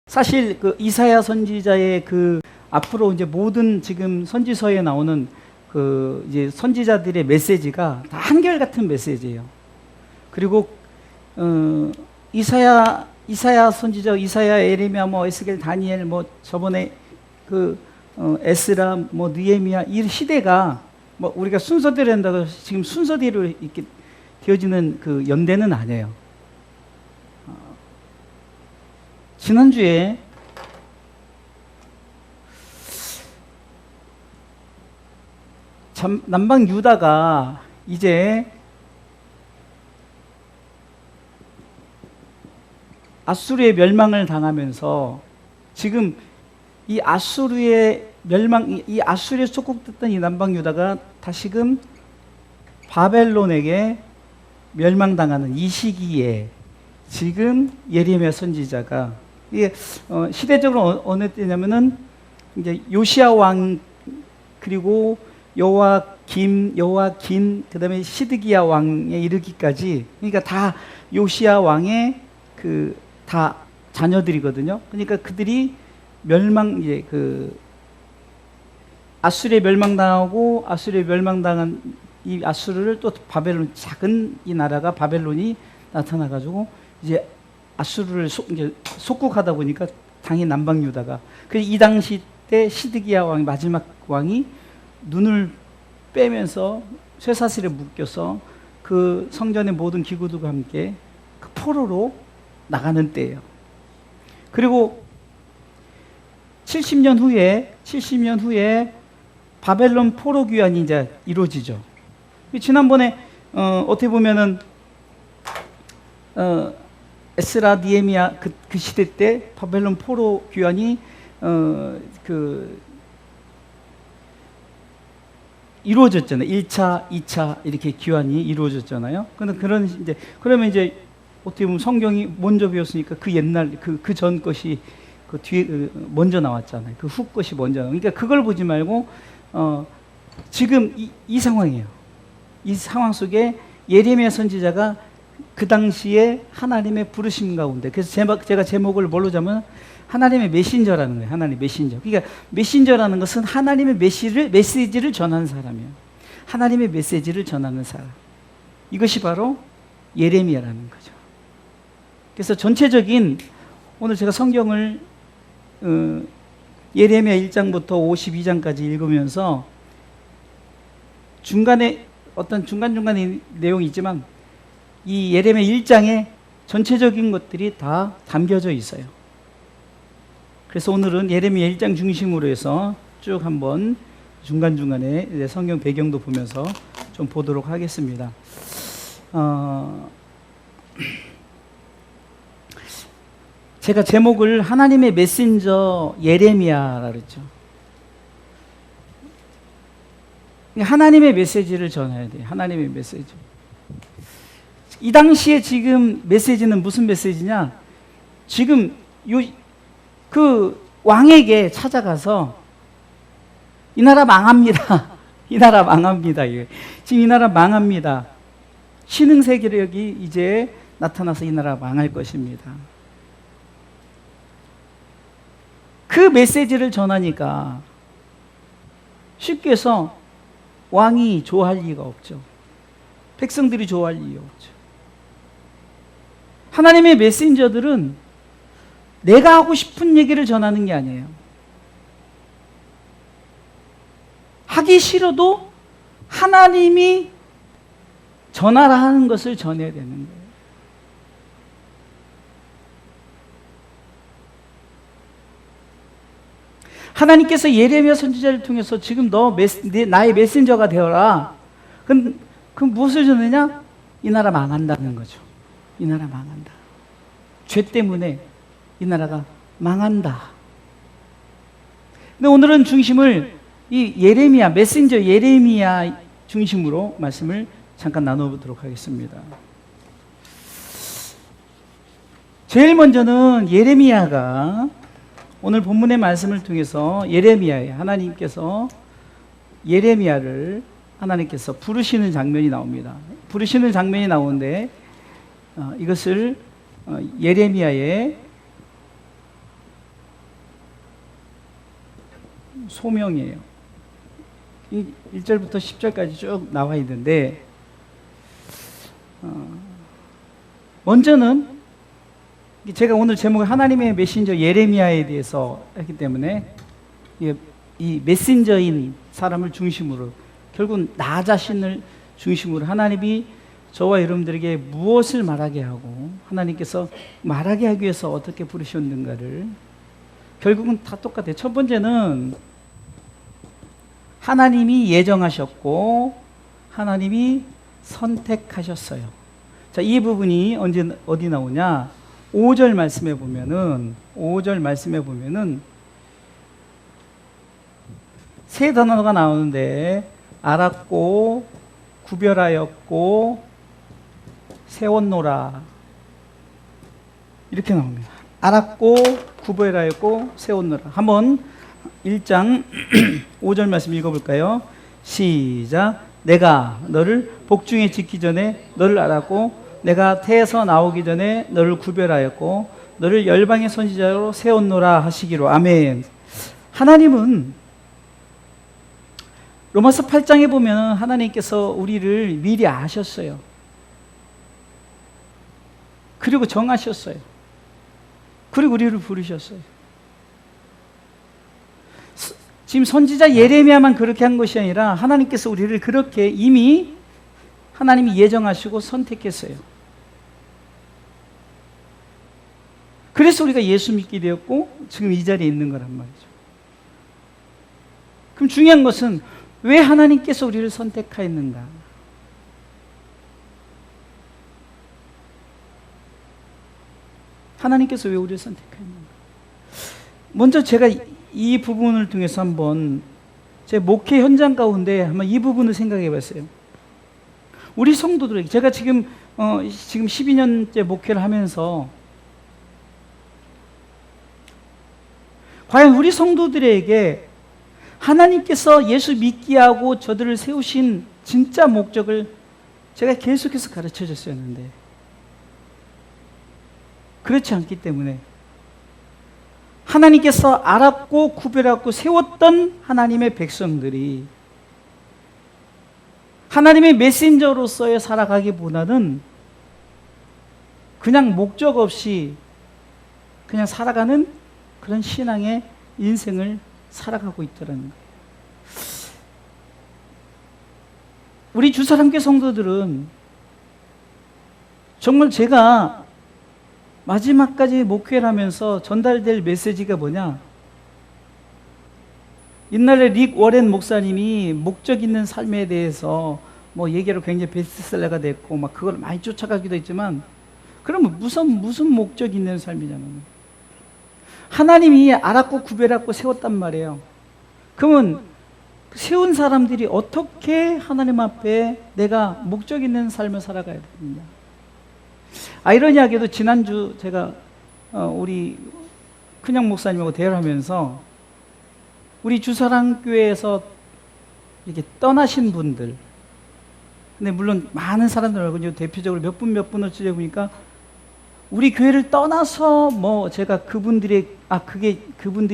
사실 그 이사야 선지자의 그 앞으로 이제 모든 지금 선지서에 나오는 그 이제 선지자들의 메시지가 다 한결같은 메시지예요. 그리고 이사야 선지자, 이사야, 에레미야, 뭐 에스겔, 다니엘, 뭐 저번에 그 에스라, 뭐 느헤미야, 이 시대가 뭐 우리가 순서대로 한다고 지금 순서대로 이렇게 되어지는 그 연대는 아니에요. 지난주에 남방 유다가 이제 아수르의 멸망을 당하면서 지금 이 아수르의 멸망, 이 아수르에 속국됐던 이 남방 유다가 다시금 바벨론에게 멸망당하는 이 시기에 지금 예레미야 선지자가 이게 시대적으로 어느 때냐면은 이제 요시야 왕 그리고 여호와김 그다음에 시드기야 왕에 이르기까지, 그러니까 다 요시야 왕의 그 다 자녀들이거든요. 그러니까 그들이 멸망, 이제 그 아수르에 멸망당하고 아수르에 멸망당한 이 아수르를 또 바벨론, 작은 이 나라가 바벨론이 나타나가지고 이제 아수르를 이제 속국하다 보니까 당연히 남방 유다가, 이 당시 때 시드기야 왕, 마지막 왕이 눈을 빼면서 쇠사슬에 묶여서 그 성전의 모든 기구들과 함께 그 포로로 나가는 때예요. 그리고 70년 후에 바벨론 포로 귀환이 이제 이루어지죠. 지난번에 어떻게 보면은 에스라, 느헤미야 그 시대 때 바벨론 포로 귀환이 이루어졌잖아요. 1차, 2차 이렇게 귀환이 이루어졌잖아요. 그러면 이제 어떻게 보면 성경이 먼저 배웠으니까 그 옛날 그 전 것이 그 뒤에 먼저 나왔잖아요. 그 후 것이 먼저 나왔. 그러니까 그걸 보지 말고 지금 이 상황이에요. 이 상황 속에 예레미야 선지자가 그 당시에 하나님의 부르심 가운데, 그래서 제가 제목을 뭘로 잡으면 하나님의 메신저라는 거예요. 하나님의 메신저. 그러니까 메신저라는 것은 하나님의 메시지를 전하는 사람이에요. 하나님의 메시지를 전하는 사람. 이것이 바로 예레미야라는 거죠. 그래서 전체적인, 오늘 제가 성경을 예레미야 1장부터 52장까지 읽으면서 중간에 어떤 중간중간에 내용이 있지만 이 예레미야 1장에 전체적인 것들이 다 담겨져 있어요. 그래서 오늘은 예레미야 1장 중심으로 해서 쭉 한번 중간중간에 성경 배경도 보면서 좀 보도록 하겠습니다. 제가 제목을 하나님의 메신저 예레미야라 그랬죠. 하나님의 메시지를 전해야 돼요. 하나님의 메시지. 이 당시에 지금 메시지는 무슨 메시지냐? 지금 그 왕에게 찾아가서 이 나라 망합니다. 이 나라 망합니다. 지금 이 나라 망합니다. 신흥 세력이 이제 나타나서 이 나라 망할 것입니다. 그 메시지를 전하니까 쉽게 해서 왕이 좋아할 리가 없죠. 백성들이 좋아할 리가 없죠. 하나님의 메신저들은 내가 하고 싶은 얘기를 전하는 게 아니에요. 하기 싫어도 하나님이 전하라 하는 것을 전해야 되는 거예요. 하나님께서 예레미야 선지자를 통해서 지금 나의 메신저가 되어라. 그럼 무엇을 전하냐? 이 나라 망한다는 거죠. 이 나라 망한다. 죄 때문에 이 나라가 망한다. 근데 오늘은 중심을 이 예레미야, 메신저 예레미야 중심으로 말씀을 잠깐 나눠보도록 하겠습니다. 제일 먼저는 예레미야가 오늘 본문의 말씀을 통해서 하나님께서 예레미야를 하나님께서 부르시는 장면이 나옵니다. 부르시는 장면이 나오는데 이것을 예레미야의 소명이에요. 1절부터 10절까지 쭉 나와 있는데, 먼저는 제가 오늘 제목을 하나님의 메신저 예레미야에 대해서 했기 때문에 이 메신저인 사람을 중심으로, 결국 나 자신을 중심으로 하나님이 저와 여러분들에게 무엇을 말하게 하고 하나님께서 말하게 하기 위해서 어떻게 부르셨는가를, 결국은 다 똑같아요. 첫 번째는 하나님이 예정하셨고 하나님이 선택하셨어요. 자, 이 부분이 어디 나오냐? 5절 말씀에 보면은 세 단어가 나오는데, 알았고 구별하였고 세웠노라, 이렇게 나옵니다. 알았고 구별하였고 세웠노라. 한번 1장 5절 말씀 읽어볼까요? 시작. 내가 너를 복중에 짓기 전에 너를 알았고 내가 태에서 나오기 전에 너를 구별하였고 너를 열방의 선지자로 세웠노라 하시기로. 아멘. 하나님은 로마서 8장에 보면 하나님께서 우리를 미리 아셨어요. 그리고 정하셨어요. 그리고 우리를 부르셨어요. 지금 선지자 예레미야만 그렇게 한 것이 아니라 하나님께서 우리를 그렇게 이미 하나님이 예정하시고 선택했어요. 그래서 우리가 예수 믿게 되었고 지금 이 자리에 있는 거란 말이죠. 그럼 중요한 것은 왜 하나님께서 우리를 선택하였는가? 하나님께서 왜 우리를 선택하였는가? 먼저 제가 이 부분을 통해서 한번 제 목회 현장 가운데 한번 이 부분을 생각해 봤어요. 우리 성도들에게, 제가 지금 12년째 목회를 하면서 과연 우리 성도들에게 하나님께서 예수 믿게 하고 저들을 세우신 진짜 목적을 제가 계속해서 가르쳐 줬었는데, 그렇지 않기 때문에 하나님께서 알았고 구별하고 세웠던 하나님의 백성들이 하나님의 메신저로서의 살아가기보다는 그냥 목적 없이 그냥 살아가는 그런 신앙의 인생을 살아가고 있더라는 거예요. 우리 주사랑교회 성도들은 정말 제가 마지막까지 목회를 하면서 전달될 메시지가 뭐냐? 옛날에 릭 워렌 목사님이 목적 있는 삶에 대해서 뭐 얘기로 굉장히 베스트셀러가 됐고 막 그걸 많이 쫓아가기도 했지만, 그러면 무슨 목적 있는 삶이냐면 하나님이 알았고 구별하고 세웠단 말이에요. 그러면 세운 사람들이 어떻게 하나님 앞에 내가 목적 있는 삶을 살아가야 됩니다. 아이러니하게도 지난주 제가 우리 큰형 목사님하고 대화를 하면서 우리 주사랑교회에서 이렇게 떠나신 분들, 근데 물론 많은 사람들 알고 대표적으로 몇 분을 찔러보니까 우리 교회를 떠나서 뭐 제가 그분들이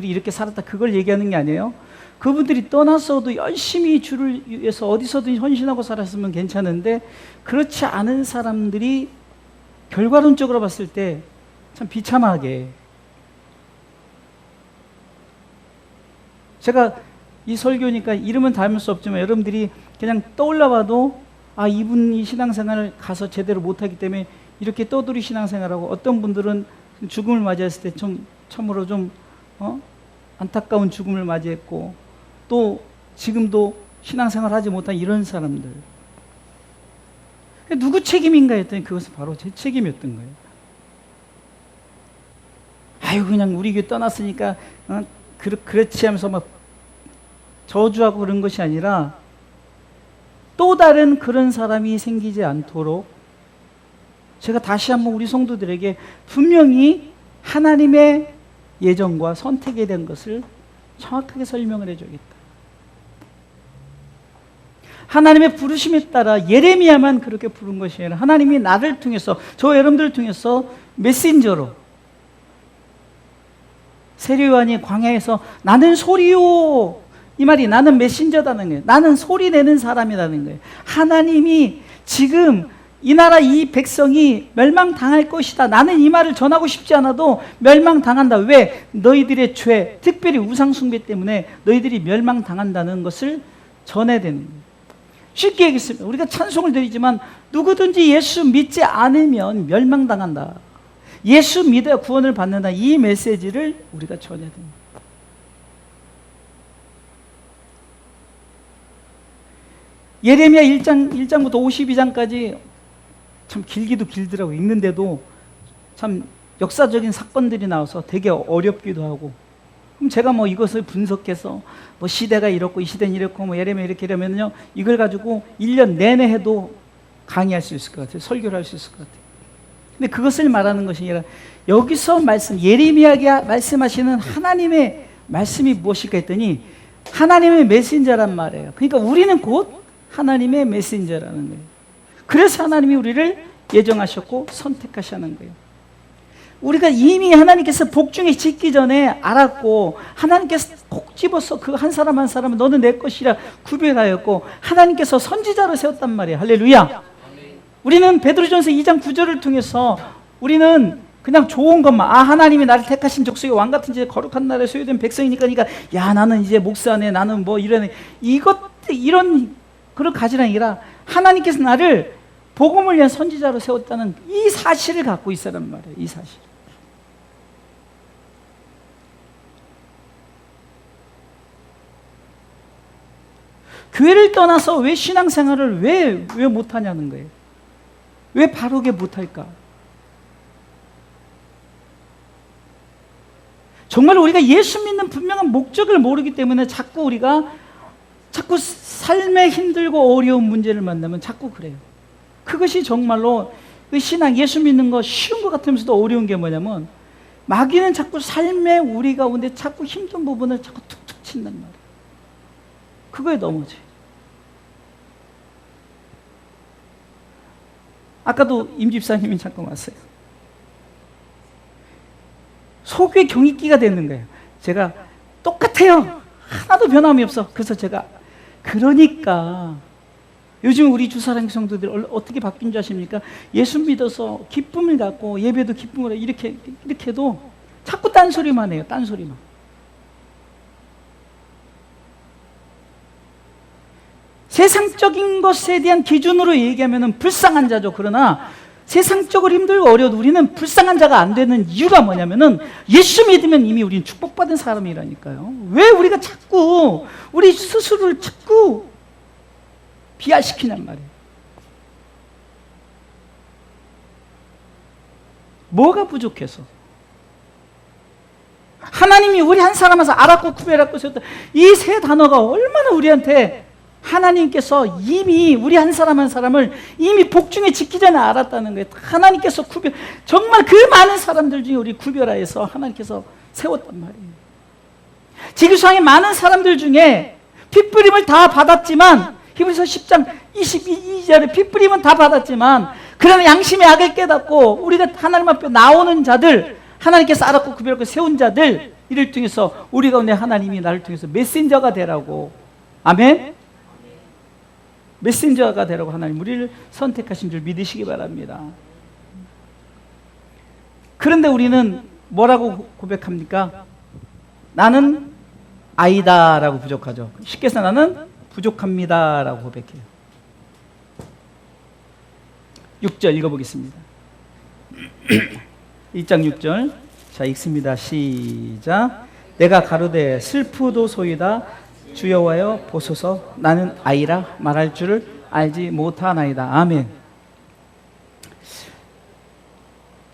이렇게 살았다 그걸 얘기하는 게 아니에요. 그분들이 떠나서도 열심히 주를 위해서 어디서든 헌신하고 살았으면 괜찮은데, 그렇지 않은 사람들이 결과론적으로 봤을 때 참 비참하게, 제가 이 설교니까 이름은 닮을 수 없지만 여러분들이 그냥 떠올라 봐도 이분이 신앙생활을 가서 제대로 못하기 때문에 이렇게 떠돌이 신앙생활하고, 어떤 분들은 죽음을 맞이했을 때 참으로 좀 안타까운 죽음을 맞이했고, 또 지금도 신앙생활 하지 못한 이런 사람들, 누구 책임인가 했더니 그것은 바로 제 책임이었던 거예요. 그냥 우리 교회 떠났으니까 그렇지 하면서 막 저주하고 그런 것이 아니라, 또 다른 그런 사람이 생기지 않도록 제가 다시 한번 우리 성도들에게 분명히 하나님의 예정과 선택에 대한 것을 정확하게 설명을 해주겠다. 하나님의 부르심에 따라 예레미야만 그렇게 부른 것이 아니라 하나님이 나를 통해서, 저 여러분들을 통해서 메신저로 세례요한이 광야에서 나는 소리요 이 말이 나는 메신저다는 거예요. 나는 소리 내는 사람이라는 거예요. 하나님이 지금 이 나라 이 백성이 멸망당할 것이다. 나는 이 말을 전하고 싶지 않아도 멸망당한다. 왜? 너희들의 죄, 특별히 우상숭배 때문에 너희들이 멸망당한다는 것을 전해야 되는 거예요. 쉽게 얘기했습니다. 우리가 찬송을 드리지만 누구든지 예수 믿지 않으면 멸망당한다. 예수 믿어야 구원을 받는다. 이 메시지를 우리가 전해야 됩니다. 예레미야 1장부터 52장까지 참 길기도 길더라고요. 읽는데도 참 역사적인 사건들이 나와서 되게 어렵기도 하고, 그럼 제가 뭐 이것을 분석해서 뭐 시대가 이렇고 이 시대는 이렇고 뭐 예레미야 이렇게 이러면요, 이걸 가지고 1년 내내 해도 강의할 수 있을 것 같아요. 설교를 할 수 있을 것 같아요. 근데 그것을 말하는 것이 아니라 여기서 예레미야가 말씀하시는 하나님의 말씀이 무엇일까 했더니 하나님의 메신저란 말이에요. 그러니까 우리는 곧 하나님의 메신저라는 거예요. 그래서 하나님이 우리를 예정하셨고 선택하시는 거예요. 우리가 이미 하나님께서 복중에 짓기 전에 알았고, 하나님께서 콕 집어서 그 한 사람 한 사람은 너는 내 것이라 구별하였고, 하나님께서 선지자로 세웠단 말이에요. 할렐루야. 우리는 베드로전서 2장 9절을 통해서 우리는 그냥 좋은 것만, 하나님이 나를 택하신 족속의 왕 같은 제 거룩한 나라에 소유된 백성이니까, 야 나는 이제 목사네, 나는 뭐 이런 이런 그런 가지가 아니라 하나님께서 나를 복음을 위한 선지자로 세웠다는 이 사실을 갖고 있으란 말이에요. 이 사실. 교회를 떠나서 왜 신앙생활을 왜 못하냐는 거예요. 왜 바르게 못할까? 정말 우리가 예수 믿는 분명한 목적을 모르기 때문에 자꾸 삶에 힘들고 어려운 문제를 만나면 자꾸 그래요. 그것이 정말로 그 신앙, 예수 믿는 거 쉬운 것 같으면서도 어려운 게 뭐냐면, 마귀는 자꾸 삶의 우리 가운데 자꾸 힘든 부분을 자꾸 툭툭 친단 말이에요. 그거에 넘어져요. 아까도 임 집사님이 잠깐 왔어요. 속에 경익기가 되는 거예요. 제가 똑같아요. 하나도 변함이 없어. 그래서 제가 그러니까 요즘 우리 주사랑 성도들 어떻게 바뀐 줄 아십니까? 예수 믿어서 기쁨을 갖고 예배도 기쁨을 이렇게 해도 자꾸 딴소리만 해요. 딴소리만. 세상적인 것에 대한 기준으로 얘기하면 불쌍한 자죠. 그러나 세상적으로 힘들고 어려워도 우리는 불쌍한 자가 안 되는 이유가 뭐냐면은 예수 믿으면 이미 우리는 축복받은 사람이라니까요. 왜 우리가 자꾸 우리 스스로를 자꾸 비하시키냔 말이에요. 뭐가 부족해서? 하나님이 우리 한 사람에서 알았고 구별했고 세웠다. 이 세 단어가 얼마나 우리한테 하나님께서 이미 우리 한 사람 한 사람을 이미 복중에 짓기 전에 알았다는 거예요. 하나님께서 정말 그 많은 사람들 중에 우리 구별하여서 하나님께서 세웠단 말이에요. 지구상의 많은 사람들 중에 핏부림을 다 받았지만, 히브리서 10장 22절에 핏부림은 다 받았지만, 그러나 양심의 악을 깨닫고 우리가 하나님 앞에 나오는 자들, 하나님께서 알았고 구별하고 세운 자들, 이를 통해서 우리 가운데 하나님이 나를 통해서 메신저가 되라고, 아멘? 메신저가 되라고 하나님 우리를 선택하신 줄 믿으시기 바랍니다. 그런데 우리는 뭐라고 고백합니까? 나는 아니다 라고 부족하죠. 쉽게 해서 나는 부족합니다 라고 고백해요. 6절 읽어보겠습니다. 1장 6절 자 읽습니다. 시작. 내가 가로되 슬프도소이다 주 여호와여 보소서 나는 아이라 말할 줄을 알지 못하나이다. 아멘.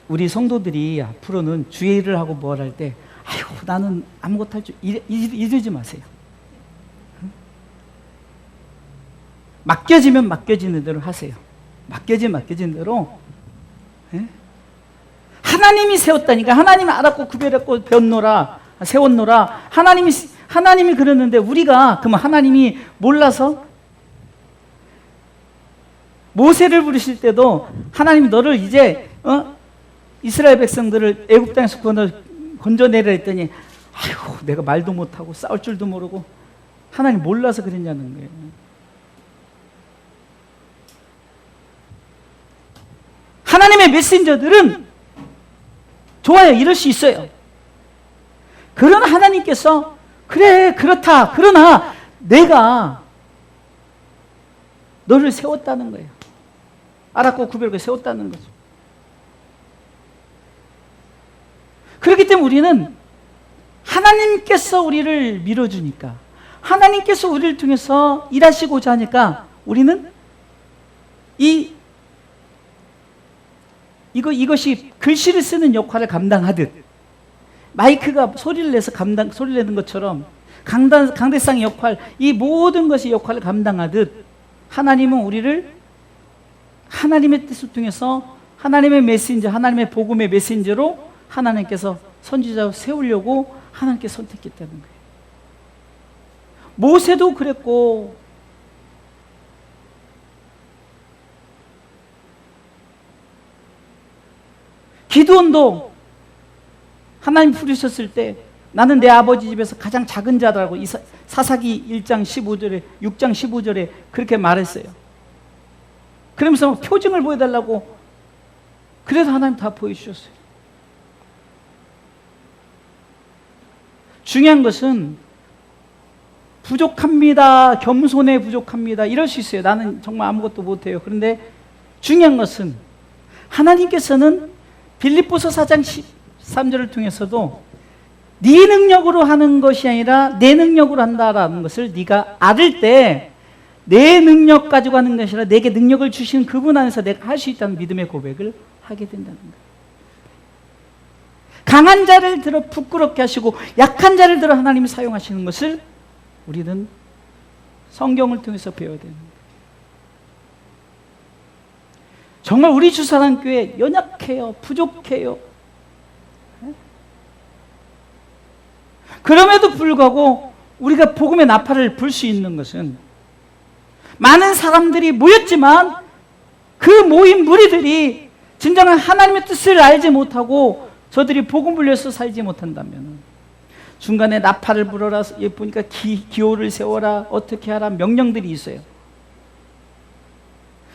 우리 성도들이 앞으로는 주의 일을 하고 뭘 할 때 아이고 나는 아무것도 할 줄 이러지 마세요. 맡겨지면 맡겨지는 대로 하세요. 맡겨진 대로. 하나님이 세웠다니까. 하나님이 알았고 구별했고 세웠노라. 하나님이 그랬는데 우리가 그러면 하나님이 몰라서? 모세를 부르실 때도 하나님이 너를 이제 이스라엘 백성들을 애굽 땅에서 건져내려 했더니 아이고 내가 말도 못하고 싸울 줄도 모르고 하나님 몰라서 그랬냐는 거예요. 하나님의 메신저들은 좋아요. 이럴 수 있어요. 그러나 하나님께서 그래 그렇다. 그러나 내가 너를 세웠다는 거예요. 알았고 구별하고 세웠다는 거죠. 그렇기 때문에 우리는 하나님께서 우리를 밀어주니까, 하나님께서 우리를 통해서 일하시고자 하니까 우리는 이것이 글씨를 쓰는 역할을 감당하듯, 마이크가 소리를 내서 소리를 내는 것처럼 강대상의 역할, 이 모든 것의 역할을 감당하듯 하나님은 우리를 하나님의 뜻을 통해서 하나님의 메신저, 하나님의 복음의 메신저로 하나님께서 선지자로 세우려고 하나님께 선택했다는 거예요. 모세도 그랬고, 기드온도 하나님 부르셨을 때 나는 내 아버지 집에서 가장 작은 자라고 사사기 1장 15절에 6장 15절에 그렇게 말했어요. 그러면서 표징을 보여달라고, 그래서 하나님 다 보여주셨어요. 중요한 것은 부족합니다, 겸손에 부족합니다, 이럴 수 있어요. 나는 정말 아무것도 못해요. 그런데 중요한 것은 하나님께서는 빌립보서 4장 13절을 통해서도 네 능력으로 하는 것이 아니라 내 능력으로 한다라는 것을 네가 알을 때, 내 능력 가지고 하는 것이 아니라 내게 능력을 주시는 그분 안에서 내가 할 수 있다는 믿음의 고백을 하게 된다는 거예요. 강한 자를 들어 부끄럽게 하시고 약한 자를 들어 하나님이 사용하시는 것을 우리는 성경을 통해서 배워야 되는 거예요. 정말 우리 주사랑교회 연약해요. 부족해요. 그럼에도 불구하고 우리가 복음의 나팔을 불 수 있는 것은, 많은 사람들이 모였지만 그 모인 무리들이 진정한 하나님의 뜻을 알지 못하고 저들이 복음 불려서 살지 못한다면, 중간에 나팔을 불어라, 보니까 기호를 세워라, 어떻게 하라 명령들이 있어요.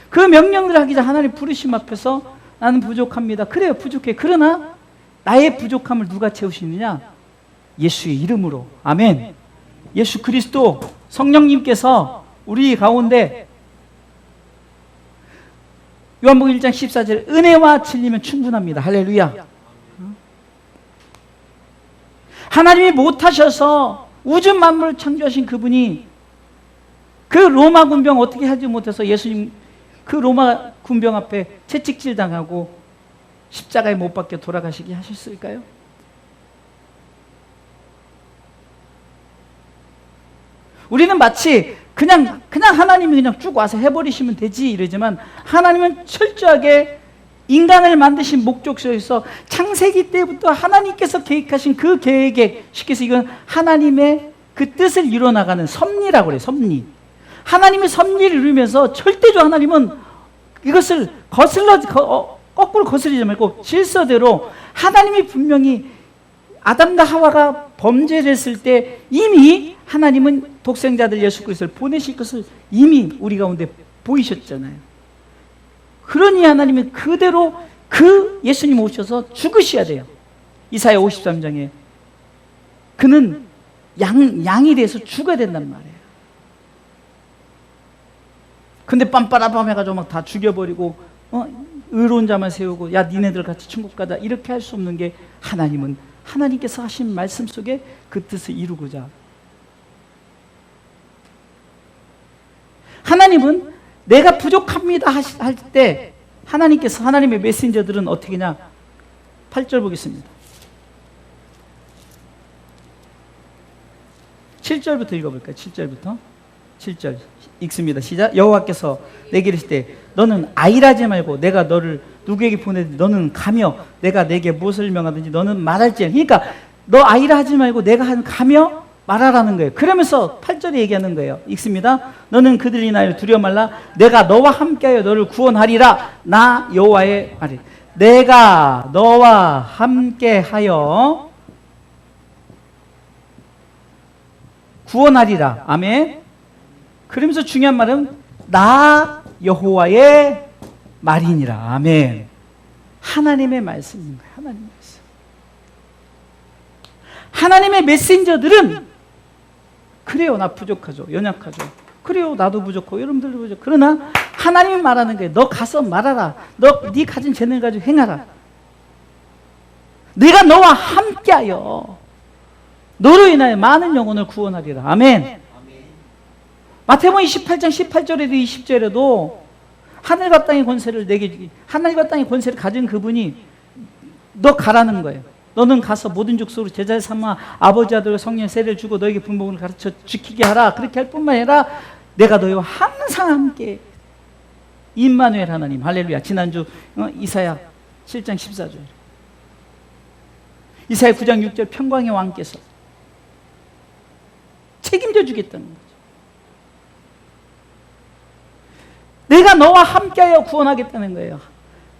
그 명령들을 하기 전에 하나님 부르심 앞에서 나는 부족합니다. 그래요, 부족해. 그러나 나의 부족함을 누가 채우시느냐? 예수의 이름으로. 아멘. 예수 그리스도 성령님께서 우리 가운데, 요한복음 1장 14절 은혜와 진리면 충분합니다. 할렐루야. 하나님이 못하셔서 우주 만물을 창조하신 그분이 그 로마 군병 어떻게 하지 못해서 예수님 그 로마 군병 앞에 채찍질 당하고 십자가에 못 박혀 돌아가시게 하셨을까요? 우리는 마치 그냥 하나님이 그냥 쭉 와서 해버리시면 되지 이러지만, 하나님은 철저하게 인간을 만드신 목적 속에서 창세기 때부터 하나님께서 계획하신 그 계획에, 쉽게 해서 이건 하나님의 그 뜻을 이뤄나가는 섭리라고 그래요. 섭리. 하나님의 섭리를 이루면서 절대적으로 하나님은 이것을 거꾸로 거스르지 말고 질서대로, 하나님이 분명히 아담과 하와가 범죄를 했을 때 이미 하나님은 독생자들 예수 그리스도를 보내실 것을 이미 우리 가운데 보이셨잖아요. 그러니 하나님은 그대로 그 예수님 오셔서 죽으셔야 돼요. 이사야 53장에 그는 양이 돼서 죽어야 된단 말이에요. 근데 빰빠라밤 해가지고 막 다 죽여버리고 의로운 자만 세우고 야 니네들 같이 천국 가자 이렇게 할 수 없는 게, 하나님은 하나님께서 하신 말씀 속에 그 뜻을 이루고자, 하나님은 내가 부족합니다 할 때 하나님께서, 하나님의 메신저들은 어떻게 하냐. 8절 보겠습니다. 7절부터 읽어볼까요? 7절부터. 7절 읽습니다. 시작. 여호와께서 내게 이르실 때 너는 아이라지 말고 내가 너를 누구에게 보내든지 너는 가며 내가 내게 무엇을 명하든지 너는 말할지니. 그러니까 너 아이라 하지 말고 내가 가며 말하라는 거예요. 그러면서 8절에 얘기하는 거예요. 읽습니다. 너는 그들이 나를 두려워 말라. 내가 너와 함께하여 너를 구원하리라. 나 여호와의 말이. 내가 너와 함께하여 구원하리라. 아멘. 그러면서 중요한 말은 나 여호와의 말이니라. 아멘. 하나님의 말씀인 거예요. 하나님의 말씀. 하나님의 메신저들은 그래요, 나 부족하죠, 연약하죠. 그래요, 나도 부족하고 여러분들도 부족하고. 그러나 하나님이 말하는 거예요. 너 가서 말하라. 네 가진 재능을 가지고 행하라. 내가 너와 함께하여 너로 인하여 많은 영혼을 구원하리라. 아멘. 마태복음 28장 18절에도 20절에도 하늘과 땅의 권세를 내게 주기, 하늘과 땅의 권세를 가진 그분이 너 가라는 거예요. 너는 가서 모든 족속으로 제자를 삼아 아버지 아들 성령의 세례를 주고 너에게 분복을 가르쳐 지키게 하라. 그렇게 할 뿐만 아니라 내가 너희와 항상 함께. 임마누엘 하나님. 할렐루야. 지난주 이사야 7장 14절, 이사야 9장 6절 평강의 왕께서 책임져 주겠다는 거죠. 내가 너와 함께하여 구원하겠다는 거예요.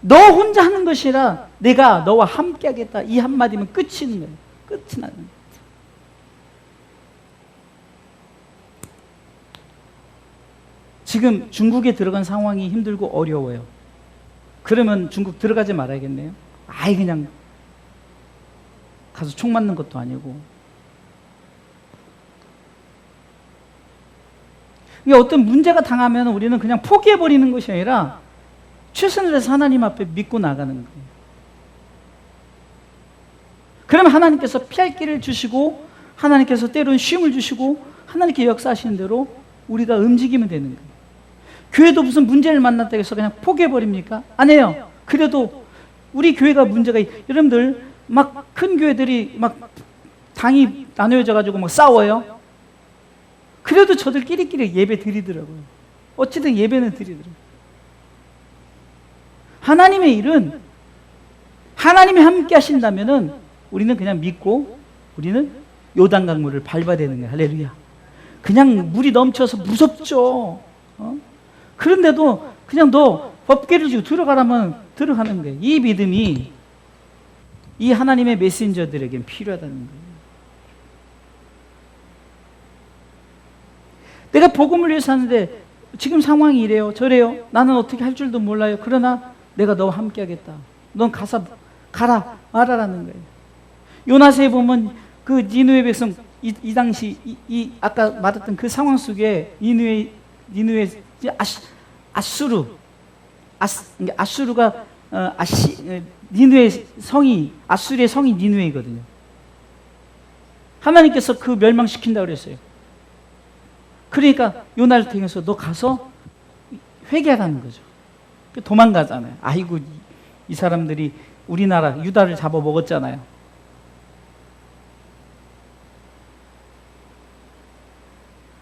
너 혼자 하는 것이라 내가 너와 함께하겠다. 이 한마디면 끝이 있는 거예요. 끝이 나는 거예요. 지금 중국에 들어간 상황이 힘들고 어려워요. 그러면 중국 들어가지 말아야겠네요. 아예 그냥 가서 총 맞는 것도 아니고. 이게 어떤 문제가 당하면 우리는 그냥 포기해버리는 것이 아니라 최선을 다해서 하나님 앞에 믿고 나가는 거예요. 그러면 하나님께서 피할 길을 주시고, 하나님께서 때로는 쉼을 주시고, 하나님께 역사하시는 대로 우리가 움직이면 되는 거예요. 교회도 무슨 문제를 만났다고 해서 그냥 포기해버립니까? 아니에요. 그래도 우리 교회가 문제가, 여러분들 막 큰 교회들이 막 당이 나누어져가지고 막 싸워요. 그래도 저들끼리끼리 예배 드리더라고요. 어찌든 예배는 드리더라고요. 하나님의 일은 하나님이 함께 하신다면은 우리는 그냥 믿고 우리는 요단강물을 밟아야 되는 거예요. 할렐루야. 그냥 물이 넘쳐서 무섭죠. 그런데도 그냥 너 법궤를 지고 들어가라면 들어가는 거예요. 이 믿음이 이 하나님의 메신저들에겐 필요하다는 거예요. 내가 복음을 위해서 하는데 지금 상황이 이래요, 저래요. 나는 어떻게 할 줄도 몰라요. 그러나 내가 너와 함께 하겠다. 넌 가서 가라 말하라는 거예요. 요나서에 보면 그 니느웨 백성 이 당시 이 아까 말했던 그 상황 속에 니느웨 아수르가 니느웨 성이, 아수르의 성이 니느웨이거든요. 하나님께서 그 멸망시킨다고 그랬어요. 그러니까 요나를 통해서 너 가서 회개하라는 거죠. 도망가잖아요. 아이고, 이 사람들이 우리나라 유다를 잡아먹었잖아요.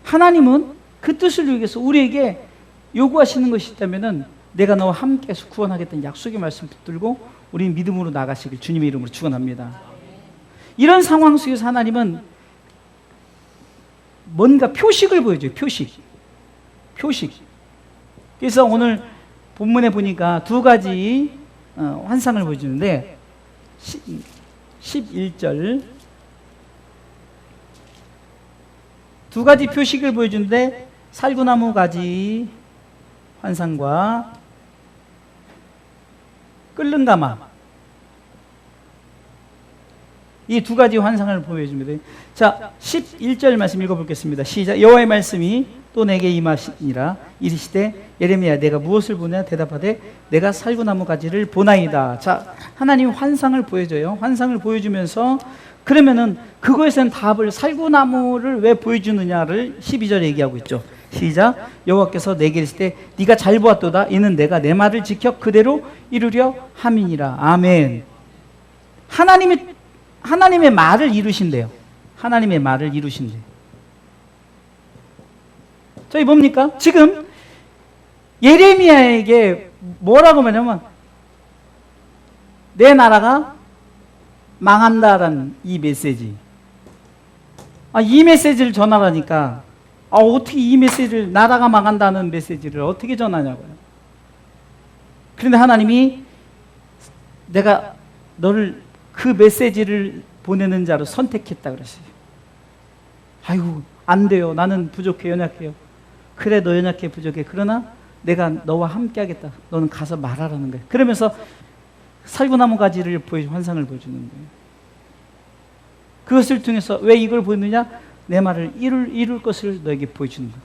하나님은 그 뜻을 위해서 우리에게 요구하시는 것이 있다면은 내가 너와 함께해서 구원하겠다는 약속의 말씀 붙들고 우리 믿음으로 나가시길 주님의 이름으로 축원합니다. 이런 상황 속에서 하나님은 뭔가 표식을 보여줘요. 표식. 그래서 오늘 본문에 보니까 두 가지 환상을 보여주는데 11절 두 가지 표식을 보여주는데 살구나무 가지 환상과 끓는 가마, 이 두 가지 환상을 보여줍니다. 자, 11절 말씀 읽어보겠습니다. 시작. 여호와의 말씀이 또 내게 임하시니라. 이르시되 예레미야 내가 무엇을 보냐? 대답하되 내가 살구나무 가지를 보나이다. 자, 하나님 환상을 보여줘요. 환상을 보여주면서 그러면은 그거에서는 답을, 살구나무를 왜 보여주느냐를 12절에 얘기하고 있죠. 시작. 여호와께서 내게 이르시되 네가 잘 보았도다. 이는 내가 내 말을 지켜 그대로 이루려 함이니라. 아멘. 하나님의 말을 이루신대요. 하나님의 말을 이루신대요. 저희 뭡니까? 지금 예레미야에게 뭐라고 말하냐면 내 나라가 망한다라는 이 메시지. 이 메시지를 전하라니까 어떻게 이 메시지를, 나라가 망한다는 메시지를 어떻게 전하냐고요. 그런데 하나님이 내가 너를 그 메시지를 보내는 자로 선택했다 그랬어요. 아이고, 안 돼요. 나는 부족해, 연약해요. 그래, 너 연약해, 부족해. 그러나 내가 너와 함께 하겠다. 너는 가서 말하라는 거예요. 그러면서 살구나무 가지를 환상을 보여주는 거예요. 그것을 통해서 왜 이걸 보이느냐? 내 말을 이룰 것을 너에게 보여주는 거예요.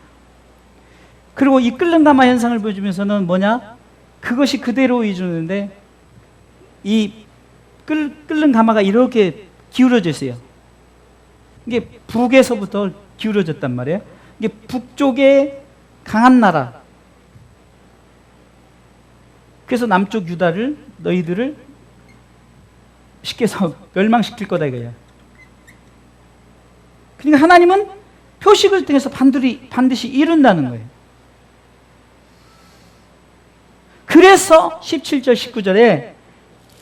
그리고 이 끓는 가마 현상을 보여주면서는 뭐냐? 그것이 그대로 이루는데 이 끓는 가마가 이렇게 기울어져 있어요. 이게 북에서부터 기울어졌단 말이에요. 이게 북쪽에 강한 나라. 그래서 남쪽 유다를 너희들을 쉽게 해서 멸망시킬 거다 이거야. 그러니까 하나님은 표식을 통해서 반드시 이룬다는 거예요. 그래서 17절 19절에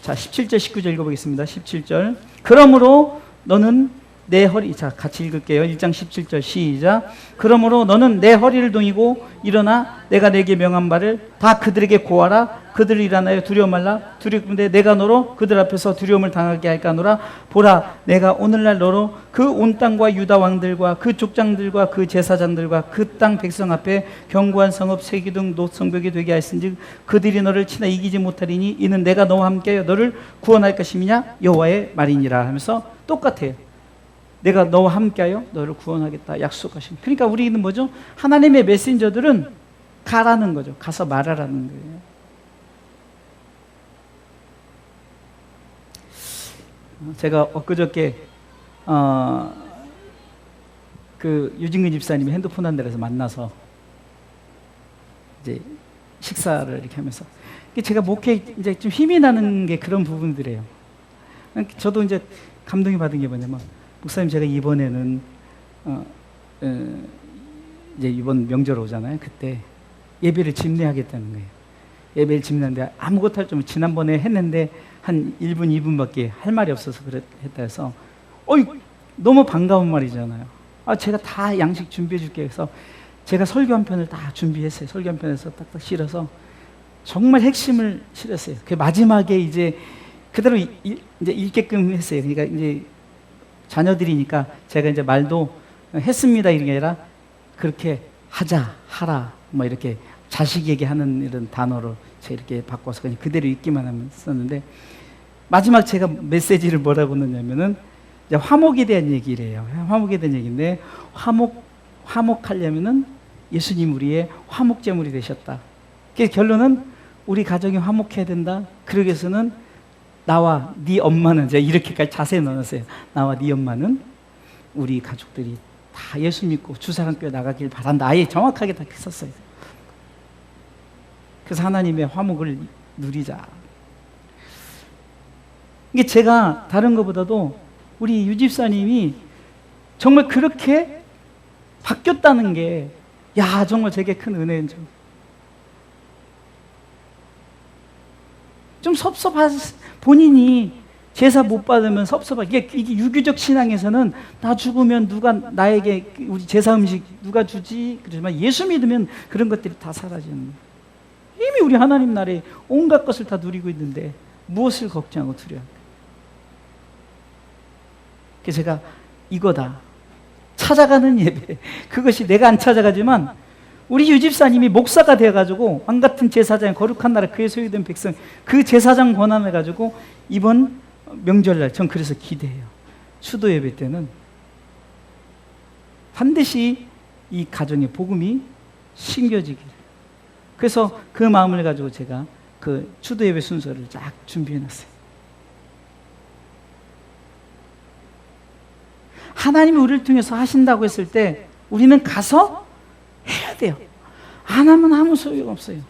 자 17절 19절 읽어보겠습니다. 17절 그러므로 너는 내 허리 자 같이 읽을게요. 1장 17절 시작. 그러므로 너는 내 허리를 동이고 일어나 내가 내게 명한 바를 다 그들에게 고하라. 그들을 일어나여 두려워 말라. 두렵건대 내가 너로 그들 앞에서 두려움을 당하게 할까 하노라. 보라 내가 오늘날 너로 그 온 땅과 유다 왕들과 그 족장들과 그 제사장들과 그 땅 백성 앞에 견고한 성읍 세기둥 노성벽이 되게 하였은즉 그들이 너를 치나 이기지 못하리니 이는 내가 너와 함께하여 너를 구원할 것임이냐 여호와의 말이니라 하면서 똑같아요. 내가 너와 함께하여 너를 구원하겠다 약속하신. 그러니까 우리는 뭐죠? 하나님의 메신저들은 가라는 거죠. 가서 말하라는 거예요. 제가 엊그저께 그 유진근 집사님이 핸드폰 한 대에서 만나서 이제 식사를 이렇게 하면서 제가 목회 이제 좀 힘이 나는 게 그런 부분들이에요. 저도 이제 감동이 받은 게 뭐냐면 목사님 제가 이번에는 이제 이번 명절 오잖아요. 그때 예배를 집례하겠다는 거예요. 예배를 집례하는데 아무것도 할 줄 없이 지난번에 했는데 한 1분, 2분밖에 할 말이 없어서 했다 해서 너무 반가운 말이잖아요. 제가 다 양식 준비해 줄게 해서 제가 설교 한 편을 다 준비했어요. 설교 한 편에서 딱딱 실어서 정말 핵심을 실었어요. 그 마지막에 이제 그대로 이제 읽게끔 했어요. 그러니까 이제 자녀들이니까 제가 이제 말도 했습니다 이런 게 아니라 그렇게 하자, 하라 뭐 이렇게 자식에게 하는 이런 단어로 제가 이렇게 바꿔서 그냥 그대로 읽기만 하면 썼는데 마지막 제가 메시지를 뭐라고 넣냐면은 이제 화목에 대한 얘기를 해요. 화목에 대한 얘기인데 화목하려면은 예수님 우리의 화목제물이 되셨다. 그래서 결론은 우리 가정이 화목해야 된다. 그러기 위해서는 나와 네 엄마는 제가 이렇게까지 자세히 넣어놨어요. 나와 네 엄마는 우리 가족들이 다 예수 믿고 주사랑교회 나가길 바란다. 아예 정확하게 다 썼어요. 그래서 하나님의 화목을 누리자. 이게 제가 다른 것보다도 우리 유집사님이 정말 그렇게 바뀌었다는 게 정말 제게 큰 은혜인 좀 섭섭한 본인이 제사 못 받으면 섭섭하게 이게 유교적 신앙에서는 나 죽으면 누가 나에게 우리 제사 음식 누가 주지 그러지만 예수 믿으면 그런 것들이 다 사라지는 거예요. 이미 우리 하나님 나라에 온갖 것을 다 누리고 있는데 무엇을 걱정하고 두려워할까? 그래서 제가 이거다. 찾아가는 예배. 그것이 내가 안 찾아가지만 우리 유집사님이 목사가 되어가지고 왕같은 제사장 거룩한 나라 그의 소유된 백성 그 제사장 권한을 가지고 이번 명절날 전 그래서 기대해요. 수도 예배 때는 반드시 이 가정의 복음이 심겨지기를. 그래서 그 마음을 가지고 제가 그 수도 예배 순서를 쫙 준비해놨어요. 하나님이 우리를 통해서 하신다고 했을 때 우리는 가서 해야 돼요. 안 하면 아무 소용 없어요.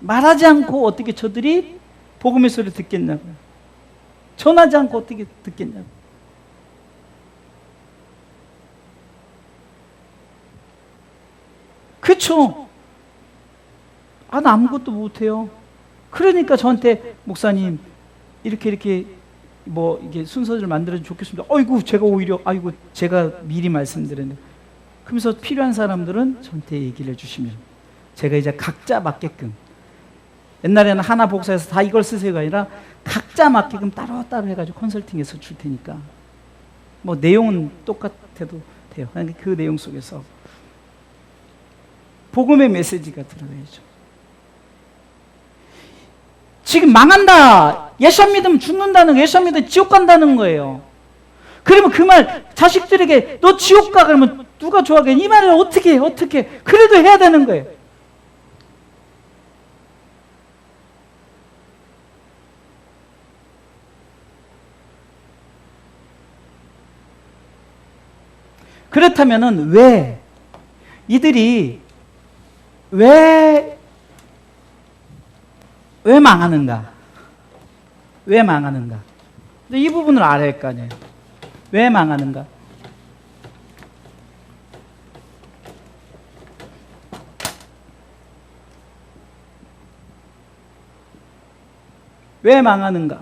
말하지 않고 어떻게 저들이 복음의 소리를 듣겠냐고요. 전하지 않고 어떻게 듣겠냐고요. 그렇죠. 나 아무것도 못해요. 그러니까 저한테 목사님 이렇게 뭐 이게 순서를 만들어주면 좋겠습니다. 제가 미리 말씀드렸는데 그러면서 필요한 사람들은 저한테 얘기를 해주시면 제가 이제 각자 맞게끔 옛날에는 하나 복사해서 다 이걸 쓰세요가 아니라 각자 맞게끔 따로따로 해가지고 컨설팅해서 줄 테니까 뭐 내용은 똑같아도 같아요. 그 내용 속에서 복음의 메시지가 들어가야죠. 지금 망한다, 예수 안 믿으면 죽는다는 거, 예수 안 믿으면 지옥 간다는 거예요. 그러면 그 말 자식들에게 너 지옥 가 그러면 누가 좋아하겠니? 이 말을 어떻게 해? 그래도 해야 되는 거예요. 그렇다면은 왜 이들이 왜 망하는가? 왜 망하는가? 이 부분을 알아야 할 거 아니에요. 왜 망하는가? 왜 망하는가?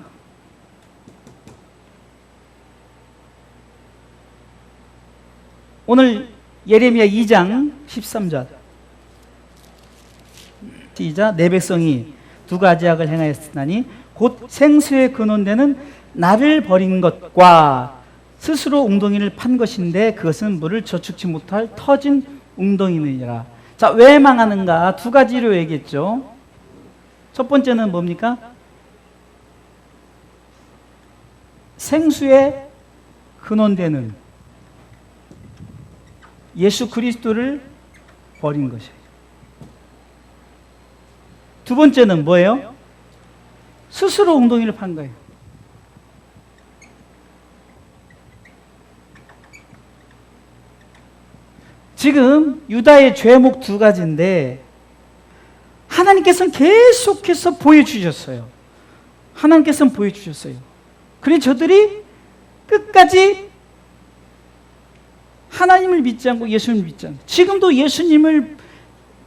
오늘 예레미야 2장 13절 시작. 내 백성이 두 가지 악을 행하였으나니 곧 생수의 근원되는 나를 버린 것과 스스로 웅덩이를 판 것인데 그것은 물을 저축치 못할 터진 웅덩이니라. 자, 왜 망하는가? 두 가지로 얘기했죠. 첫 번째는 뭡니까? 생수의 근원되는 예수 그리스도를 버린 것이에요. 두 번째는 뭐예요? 스스로 웅덩이를 판 거예요. 지금 유다의 죄목 두 가지인데 하나님께서는 계속해서 보여주셨어요. 하나님께서는 보여주셨어요. 그래서 저들이 끝까지 하나님을 믿지 않고 예수님을 믿지 않고, 지금도 예수님을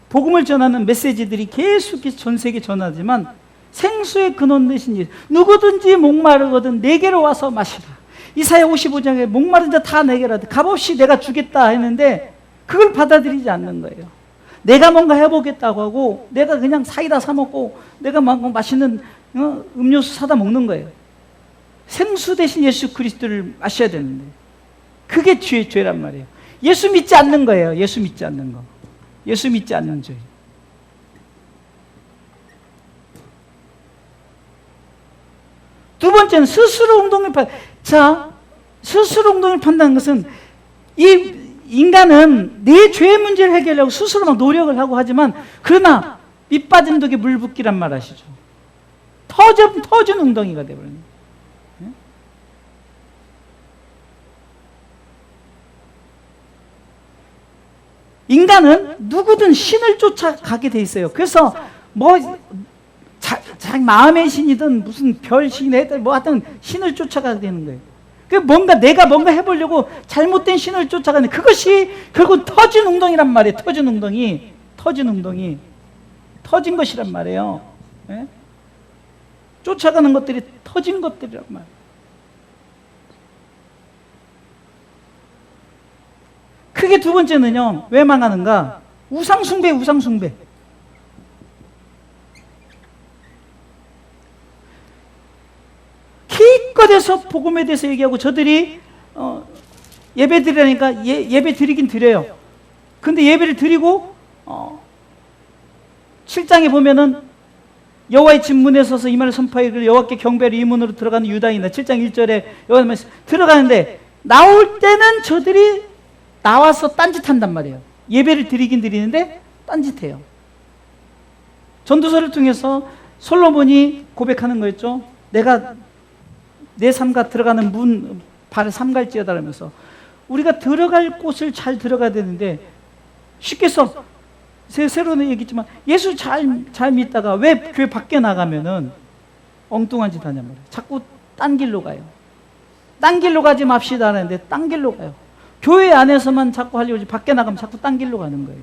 복음을 전하는 메시지들이 계속해서 전 세계에 전하지만 생수의 근원 되신 예수, 누구든지 목마르거든 내게로 와서 마시라. 이사야 55장에 목마른 자 다 내게로 값없이 내가 주겠다 했는데 그걸 받아들이지 않는 거예요. 내가 뭔가 해보겠다고 하고 내가 그냥 사이다 사 먹고 내가 맛있는 음료수 사다 먹는 거예요. 생수 대신 예수 그리스도를 마셔야 되는데 그게 죄란 말이에요. 예수 믿지 않는 거예요. 예수 믿지 않는 거. 예수 믿지 않는 죄. 두 번째는 스스로 웅덩이를 판. 자, 스스로 웅덩이를 판다는 것은 이 인간은 내 죄의 문제를 해결하려고 스스로 막 노력을 하고 하지만 그러나 밑 빠진 독에 물 붓기란 말 아시죠? 터진 웅덩이가 되어버립니다. 인간은 누구든 신을 쫓아가게 돼 있어요. 그래서 자기 마음의 신이든 무슨 별 신이든 하여튼 신을 쫓아가게 되는 거예요. 내가 뭔가 해보려고 잘못된 신을 쫓아가는 그것이 결국 터진 웅덩이란 말이에요. 터진 웅덩이. 터진 것이란 말이에요. 네? 쫓아가는 것들이 터진 것들이란 말이에요. 크게 두 번째는요, 왜 망하는가? 우상숭배. 기껏해서 복음에 대해서 얘기하고 저들이 예배 드리라니까 예배 드리긴 드려요. 근데 예배를 드리고 7장에 보면은 여호와의 집 문에 서서 이 말을 선포하기를 여호와께 경배를 이 문으로 들어가는 유다인이다. 7장 1절에 여호와의 말씀 들어가는데 나올 때는 저들이 나와서 딴짓한단 말이에요. 예배를 드리긴 드리는데 딴짓해요. 전도서를 통해서 솔로몬이 고백하는 거였죠. 내가 내 삼가 들어가는 문 발을 삼갈지어다 라면서 우리가 들어갈 곳을 잘 들어가야 되는데 쉽게 써 새로운 얘기지만 예수 잘 믿다가 왜 교회 밖에 나가면은 엉뚱한 짓 하냔 말이에요. 자꾸 딴 길로 가요. 딴 길로 가지 맙시다 하는데 딴 길로 가요. 교회 안에서만 자꾸 하려고 하지 밖에 나가면 자꾸 딴 길로 가는 거예요.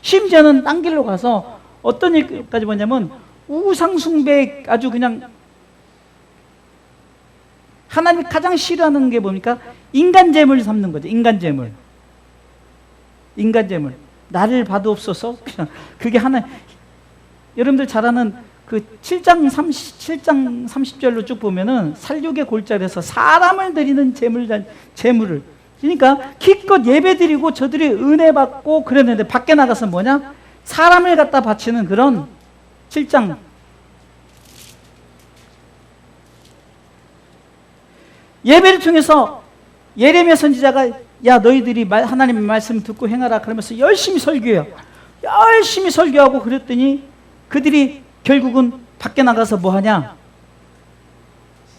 심지어는 딴 길로 가서 어떤 일까지 보냐면 우상숭배 아주 그냥 하나님이 가장 싫어하는 게 뭡니까? 인간 재물 삼는 거죠. 인간 재물. 나를 봐도없어서 그냥 그게 하나. 여러분들 잘 아는 그 7장 30절로 쭉 보면은 살육의 골짜기에서 사람을 드리는 재물을 그러니까 기껏 예배드리고 저들이 은혜 받고 그랬는데 밖에 나가서 뭐냐? 사람을 갖다 바치는 그런 7장. 예배를 통해서 예레미야 선지자가 야 너희들이 하나님의 말씀 듣고 행하라 그러면서 열심히 설교해요. 열심히 설교하고 그랬더니 그들이 결국은 밖에 나가서 뭐 하냐?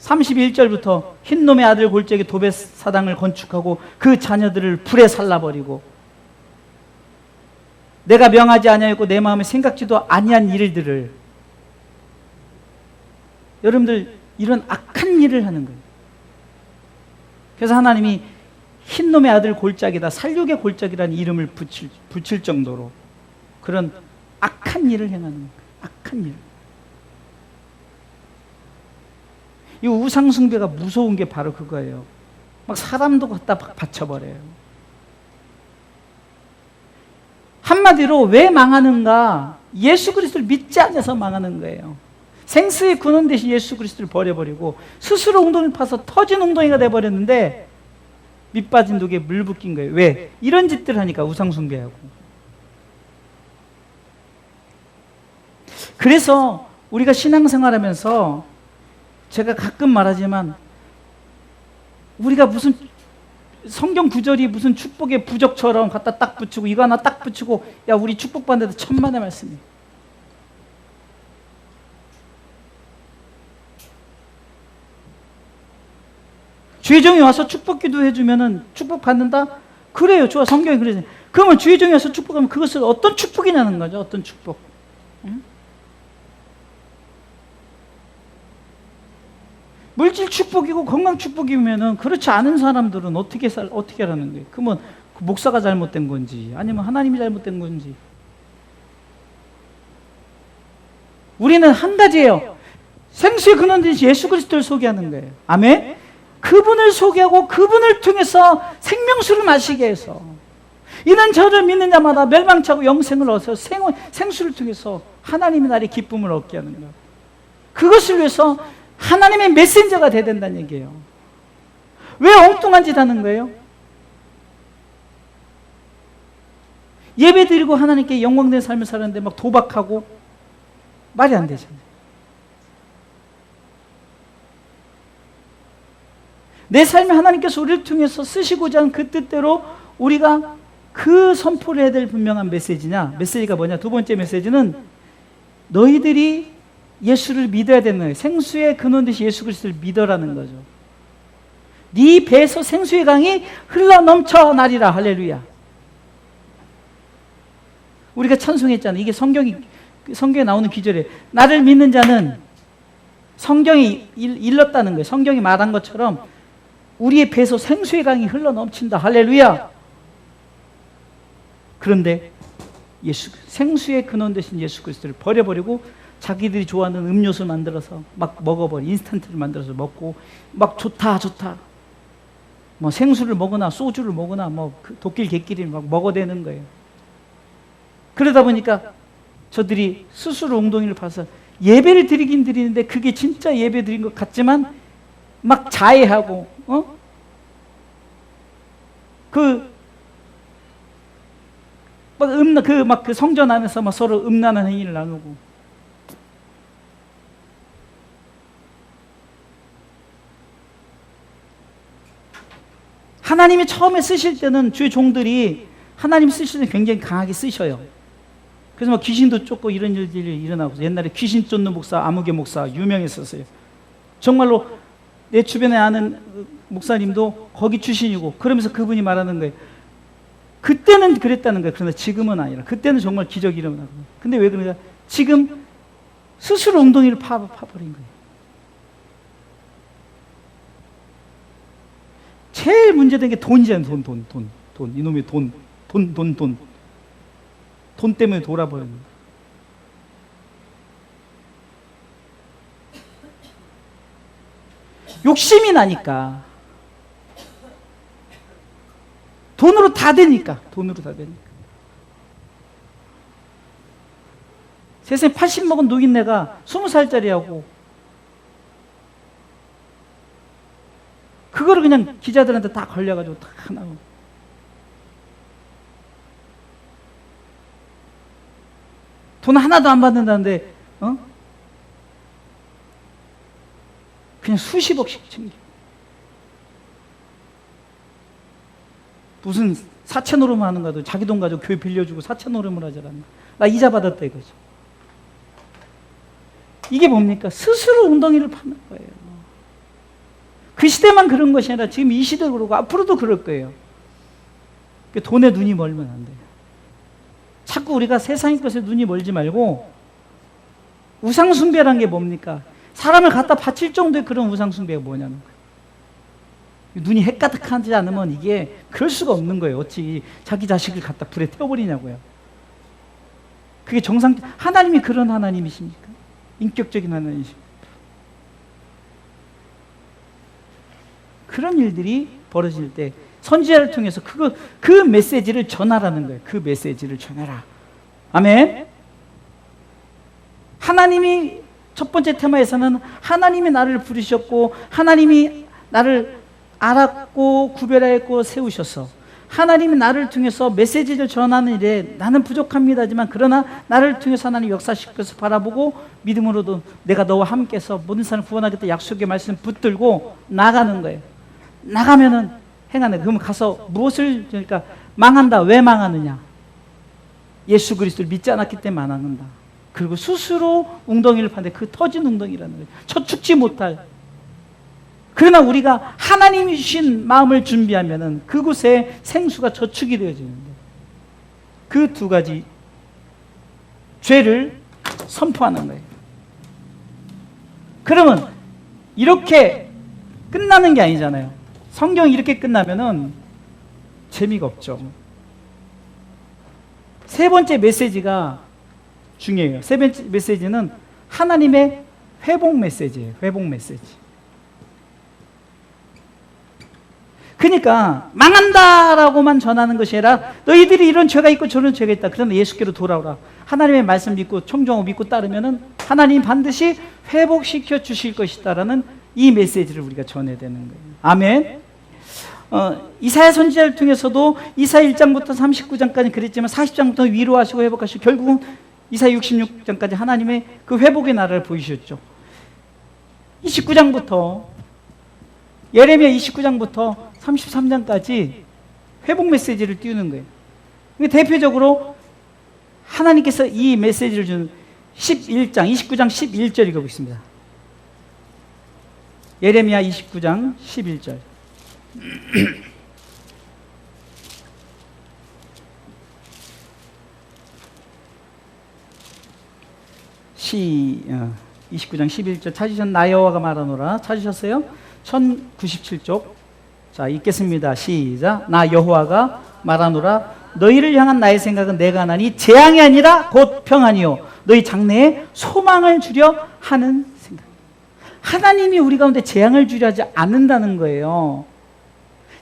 31절부터 흰놈의 아들 골짜기 도벳 사당을 건축하고 그 자녀들을 불에 살라버리고 내가 명하지 아니하였고 내 마음에 생각지도 아니한 일들을, 여러분들 이런 악한 일을 하는 거예요. 그래서 하나님이 흰놈의 아들 골짜기다, 살육의 골짜기라는 이름을 붙일 정도로 그런 악한 일을 행하는 거예요. 악한 일. 이 우상숭배가 무서운 게 바로 그거예요. 막 사람도 갖다 바쳐버려요. 한마디로 왜 망하는가? 예수 그리스도를 믿지 않아서 망하는 거예요. 생수의 근원 대신 예수 그리스도를 버려버리고 스스로 웅덩이를 파서 터진 웅덩이가 돼버렸는데 밑 빠진 독에 물 붓긴 거예요. 왜? 이런 짓들 하니까 우상숭배하고. 그래서 우리가 신앙생활하면서 제가 가끔 말하지만 우리가 무슨 성경 구절이 무슨 축복의 부적처럼 갖다 딱 붙이고 이거 하나 딱 붙이고 야 우리 축복받는데 천만의 말씀이에요. 주의 종이 와서 축복 기도해 주면은 축복 받는다? 그래요. 좋아. 성경이 그러잖아요. 그러면 주의 종이 와서 축복하면 그것을 어떤 축복이냐는 거죠. 어떤 축복. 응? 물질 축복이고 건강 축복이면은 그렇지 않은 사람들은 어떻게 하라는 거예요? 그러면 그 목사가 잘못된 건지 아니면 하나님이 잘못된 건지. 우리는 한 가지예요. 생수의 근원 되신 예수 그리스도를 소개하는 거예요. 아멘? 그분을 소개하고 그분을 통해서 생명수를 마시게 해서 이는 저를 믿는 자마다 멸망치 않고 영생을 얻어서 생수를 통해서 하나님의 날의 기쁨을 얻게 하는 거예요. 그것을 위해서 하나님의 메신저가 돼야 된다는 얘기예요. 왜 엉뚱한 짓 하는 거예요? 예배 드리고 하나님께 영광된 삶을 사는데 막 도박하고 말이 안 되잖아요. 내 삶에 하나님께서 우리를 통해서 쓰시고자 하는 그 뜻대로 우리가 그 선포를 해야 될 분명한 메시지가 뭐냐? 두 번째 메시지는 너희들이 예수를 믿어야 되는 거예요. 생수의 근원 되신 예수 그리스도를 믿어라는 거죠. 네 배에서 생수의 강이 흘러 넘쳐 나리라. 할렐루야. 우리가 찬송했잖아요. 이게 성경에 나오는 기절이에요. 나를 믿는 자는 성경이 일렀다는 거예요. 성경이 말한 것처럼 우리의 배에서 생수의 강이 흘러 넘친다. 할렐루야. 그런데 생수의 근원 되신 예수 그리스도를 버려버리고 자기들이 좋아하는 음료수 만들어서 막 먹어버려. 인스턴트를 만들어서 먹고 막 좋다 뭐 생수를 먹으나 소주를 먹으나 뭐 도끼 개끼리 막 먹어대는 거예요. 그러다 보니까 저들이 스스로 웅덩이를 파서 예배를 드리긴 드리는데 그게 진짜 예배 드린 것 같지만 막 자해하고 그 성전 안에서 막 서로 음란한 행위를 나누고. 하나님이 처음에 쓰실 때는 주의 종들이 하나님 쓰실 때 굉장히 강하게 쓰셔요. 그래서 막 귀신도 쫓고 이런 일들이 일어나고, 옛날에 귀신 쫓는 목사 아무개 목사 유명했었어요. 정말로 내 주변에 아는 목사님도 거기 출신이고, 그러면서 그분이 말하는 거예요. 그때는 그랬다는 거예요. 그러나 지금은 아니라. 그때는 정말 기적이 일어나고. 근데 왜 그러냐? 지금 스스로 엉덩이를 파버린 거예요. 제일 문제된 게 돈이잖아요. 돈. 이놈의 돈 때문에 돌아버리는 거예요. 욕심이 나니까. 돈으로 다 되니까. 세상에 80 먹은 노인네가 20살짜리하고 그거를 그냥 기자들한테 다 걸려가지고 다 나오고. 돈 하나도 안 받는다는데, 그냥 수십억씩 챙겨. 무슨 사채 노름을 하는 거도 자기 돈 가지고 교회 빌려주고 사채 노름을 하자라는 거. 나 이자 받았다 이거죠. 이게 뭡니까? 스스로 웅덩이를 파는 거예요. 그 시대만 그런 것이 아니라 지금 이 시대도 그러고 앞으로도 그럴 거예요. 돈에 눈이 멀면 안 돼요. 자꾸 우리가 세상의 것에 눈이 멀지 말고, 우상숭배라는 게 뭡니까? 사람을 갖다 바칠 정도의 그런 우상숭배가 뭐냐는 거예요. 눈이 헷가득하지 않으면 이게 그럴 수가 없는 거예요. 어찌 자기 자식을 갖다 불에 태워버리냐고요. 그게 하나님이 그런 하나님이십니까? 인격적인 하나님이십니까? 그런 일들이 벌어질 때 선지자를 통해서 그 메시지를 전하라는 거예요. 그 메시지를 전해라. 아멘. 하나님이 첫 번째 테마에서는 하나님이 나를 부르셨고 하나님이 나를 알았고 구별하였고 세우셔서 하나님이 나를 통해서 메시지를 전하는 일에 나는 부족합니다지만 그러나 나를 통해서 하나님 역사시켜서 바라보고 믿음으로도 내가 너와 함께해서 모든 사람을 구원하겠다 약속의 말씀 붙들고 나가는 거예요. 나가면은 행하는. 그러면 가서 무엇을, 그러니까 망한다. 왜 망하느냐? 예수 그리스도를 믿지 않았기 때문에 망한다. 그리고 스스로 웅덩이를 파는데 그 터진 웅덩이라는 거예요. 저축지 못할. 그러나 우리가 하나님이 주신 마음을 준비하면은 그곳에 생수가 저축이 되어지는데, 그 두 가지 죄를 선포하는 거예요. 그러면 이렇게 끝나는 게 아니잖아요. 성경이 이렇게 끝나면은 재미가 없죠. 세 번째 메시지가 중요해요. 세 번째 메시지는 하나님의 회복 메시지예요. 회복 메시지. 그러니까 망한다라고만 전하는 것이 아니라 너희들이 이런 죄가 있고 저런 죄가 있다. 그러나 예수께로 돌아오라. 하나님의 말씀 믿고 청정하고 믿고 따르면은 하나님 반드시 회복시켜 주실 것이다라는 이 메시지를 우리가 전해야 되는 거예요. 아멘. 이사야 선지자를 통해서도 이사야 1장부터 39장까지 그랬지만 40장부터 위로하시고 회복하시고 결국은 이사야 66장까지 하나님의 그 회복의 나라를 보이셨죠. 29장부터 예레미야 29장부터 33장까지 회복 메시지를 띄우는 거예요. 대표적으로 하나님께서 이 메시지를 주는 11장, 29장 11절 읽어보겠습니다. 예레미야 29장 11절. 29장 11절 찾으셨나요? 나 여호와가 말하노라. 찾으셨어요? 1097쪽. 자, 읽겠습니다. 시작. 나 여호와가 말하노라. 너희를 향한 나의 생각은 내가 하나니 재앙이 아니라 곧 평안이요 너희 장래에 소망을 주려 하는 생각. 하나님이 우리 가운데 재앙을 주려 하지 않는다는 거예요.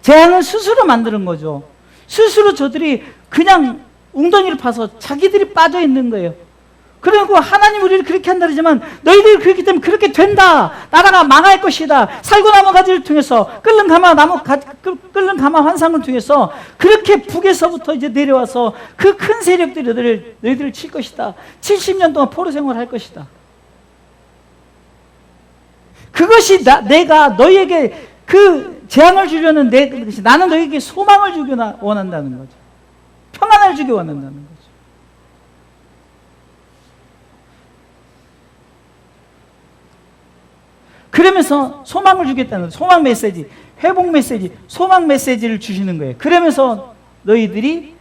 재앙을 스스로 만드는 거죠. 스스로 저들이 그냥 웅덩이를 파서 자기들이 빠져 있는 거예요. 그리고 하나님 우리를 그렇게 한다 그러지만 너희들이 그렇기 때문에 그렇게 된다. 나라가 망할 것이다. 살고 남은 가지를 통해서 끓는 가마 환상을 통해서 그렇게 북에서부터 이제 내려와서 그 큰 세력들이 너희들을 칠 것이다. 70년 동안 포로 생활할 것이다. 그것이 내가 너희에게 그 재앙을 주려는 것이 나는 너희에게 소망을 주기 원한다는 거죠. 평안을 주기 원한다는 거죠. 그러면서 소망을 주겠다는 거죠. 소망 메시지, 회복 메시지, 소망 메시지를 주시는 거예요. 그러면서 너희들이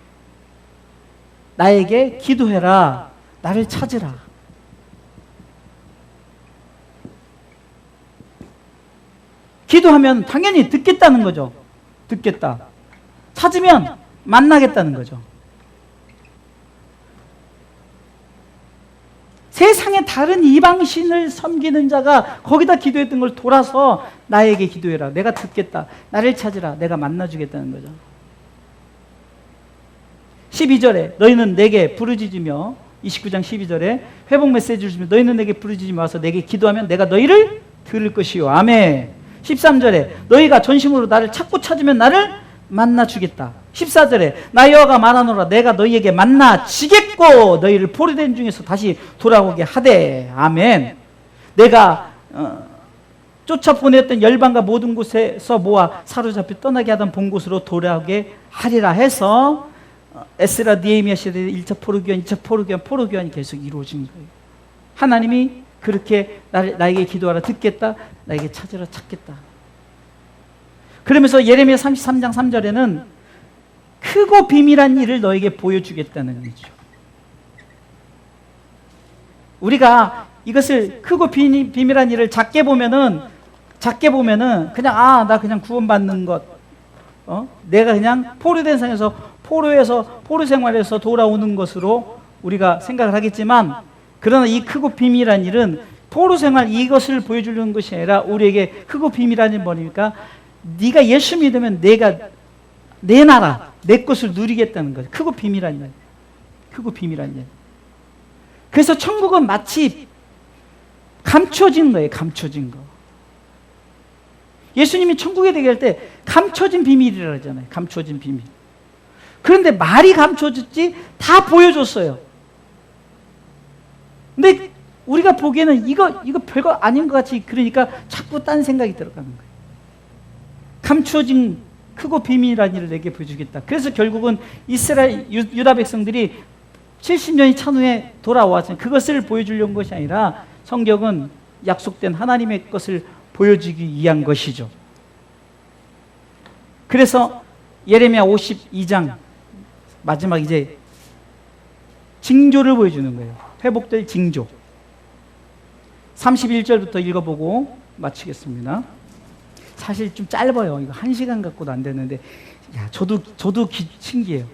나에게 기도해라. 나를 찾으라. 기도하면 당연히 듣겠다는 거죠. 듣겠다. 찾으면 만나겠다는 거죠. 세상에 다른 이방신을 섬기는 자가 거기다 기도했던 걸 돌아서 나에게 기도해라. 내가 듣겠다. 나를 찾으라. 내가 만나주겠다는 거죠. 12절에 너희는 내게 부르짖으며 29장 12절에 회복 메시지를 주며 너희는 내게 부르짖으며 와서 내게 기도하면 내가 너희를 들을 것이요. 아멘. 13절에 너희가 전심으로 나를 찾고 찾으면 나를 만나 주겠다. 14절에 나 여호와가 말하노라 내가 너희에게 만나 지겠고 너희를 포로된 중에서 다시 돌아오게 하되. 아멘. 내가 쫓아 보냈던 열방과 모든 곳에서 모아 사로잡혀 떠나게 하던 본 곳으로 돌아오게 하리라 해서 에스라 느헤미야 시대의 1차 포로교환, 2차 포로교환이 계속 이루어진 거예요. 하나님이 그렇게 나에게 기도하라 듣겠다, 나에게 찾으라 찾겠다. 그러면서 예레미야 33장 3절에는 크고 비밀한 일을 너에게 보여주겠다는 얘기죠. 우리가 이것을 크고 비밀한 일을 작게 보면은 그냥 나 그냥 구원받는 것, 내가 그냥 포로된 상에서 포로 생활에서 돌아오는 것으로 우리가 생각을 하겠지만, 그러나 이 크고 비밀한 일은 포로 생활 이것을 보여주려는 것이 아니라 우리에게 크고 비밀한 일은 뭐니까 네가 예수 믿으면 내가 내 나라, 내 것을 누리겠다는 거죠. 크고 비밀한 일. 크고 비밀한 일. 그래서 천국은 마치 감춰진 거예요. 감춰진 거. 예수님이 천국에 되게 할 때 감춰진 비밀이라고 하잖아요. 감춰진 비밀. 그런데 말이 감춰졌지 다 보여줬어요. 근데 우리가 보기에는 이거 별거 아닌 것 같이, 그러니까 자꾸 딴 생각이 들어가는 거예요. 감춰진 크고 비밀한 일을 내게 보여주겠다. 그래서 결국은 이스라엘 유다 백성들이 70년이 찬 후에 돌아와서 그것을 보여주려는 것이 아니라 성경은 약속된 하나님의 것을 보여주기 위한 것이죠. 그래서 예레미야 52장 마지막 이제 징조를 보여주는 거예요. 회복될 징조. 31절부터 읽어보고 마치겠습니다. 사실 좀 짧아요. 이거 1시간 갖고도 안 되는데, 저도 신기해요.